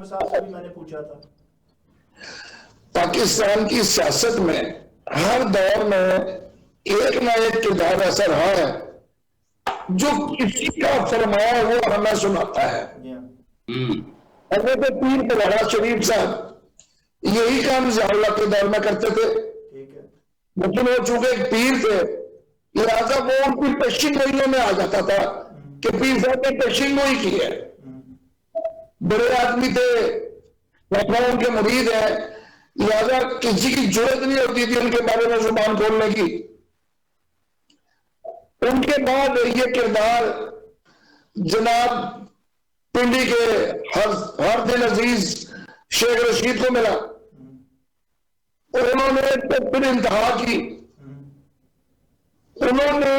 आमिर साहब से भी मैंने पूछा था। पाकिस्तान की सियासत में हर दौर में एक ना एक किरदार ऐसा रहा है जो किसी का फरमाया वो हमें सुनाता है। अगर तो पीर नवाज शरीफ साहब यही काम ज़ियाउल्लाह के दौर में करते थे, लेकिन वो चूंकि एक पीर थे लिहाजा वो उनकी पेशिंग गोइयों में आ जाता था कि पीर साहब ने पेशिंग गोई की है, बड़े आदमी थे, लखनऊ उनके मुरीद है, लिहाजा किसी की जरूरत नहीं होती थी उनके बारे में जुबान खोलने की। उनके बाद ये किरदार जनाब पिंडी के हर दिन अजीज शेख रशीद को मिला और उन्होंने तो फिर इंतहा की। उन्होंने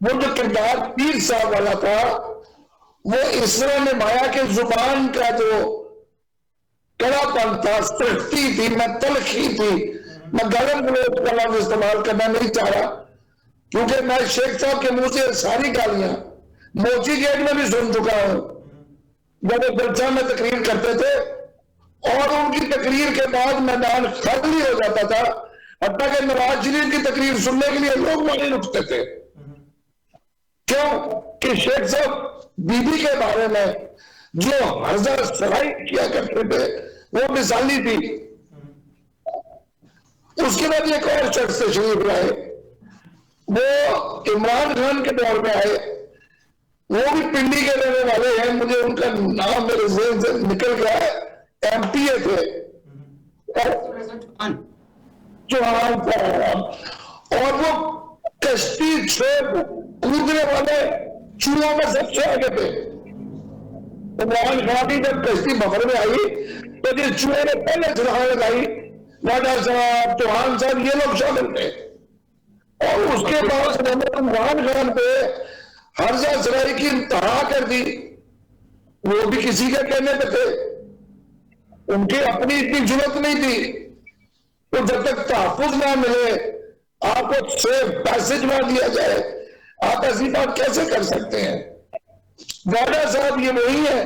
वो जो किरदार पीर साहब वाला था वो इस तरह निभाया कि जुबान का जो कड़ापन था, सख्ती थी, मैं तलखी थी, मैं गलत गलोच का लफ्ज इस्तेमाल करना नहीं चाह रहा क्योंकि मैं शेख साहब के मुंह से सारी गालियां मोची गेट में भी सुन चुका हूं जब वो जलसा में तकरीर करते थे और उनकी तकरीर के बाद मैदान खाली हो जाता था, हत्ता कि नवाज शरीफ की तकरीर सुनने के लिए लोग वहीं रुकते थे। क्यों कि शेख साहब बीबी के बारे में जो हज़ार सराई किया करते थे वो मिसाली थी। उसके बाद एक और शख्स तशरीफ लाए, वो इमरान खान के दौर में आए, वो भी पिंडी के रहने वाले हैं, मुझे उनका नाम मेरे ज़हन से निकल गया है, एमपीए थे चौहान साहब, और वो कश्ती छोड़ कूदने वाले चूहों में सबसे आगे थे। इमरान खान की जब कश्ती बफर में आई तो जिस चूहे ने पहले चढ़ाने लगाई राजा साहब, चौहान साहब, ये लोग शामिल थे। और उसके बाद इमरान खान पे हर्जा सराई की इंतहा कर दी, वो भी किसी के कहने पे थे, उनकी अपनी इतनी जरूरत नहीं थी। तो जब तक तहफुज ना मिले, आपको सेफ पैसेज ना दिया जाए, आप ऐसी बात कैसे कर सकते हैं? वाडा साहब ये वही है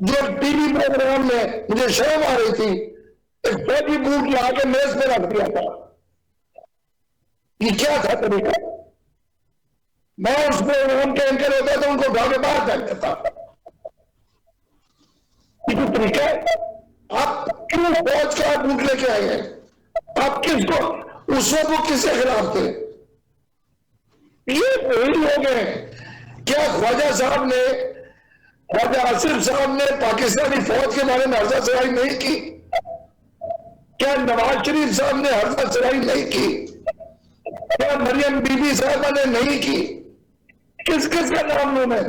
जो टीवी प्रोग्राम में मुझे शर्म आ रही थी, एक फौजी बूट ला के मेज पे रख दिया था। ये क्या था तरीका? मैं उस प्रोग्राम के एंकर होता तो उनको उठा के बाहर फेंक देता। ये तो तरीका है? आप क्यों फौज का बूट लेके आए हैं? आप किसको, उस वक्त वो किसके खिलाफ थे? ये वही लोग हैं। क्या ख्वाजा साहब ने, ख्वाजा आसिफ साहब ने पाकिस्तानी फौज के बारे में हर्जा सराई नहीं की? क्या नवाज शरीफ साहब ने हर्जा सराई नहीं की? क्या मरियम बीबी साहबा ने नहीं की? किस किस का नाम लूं मैं?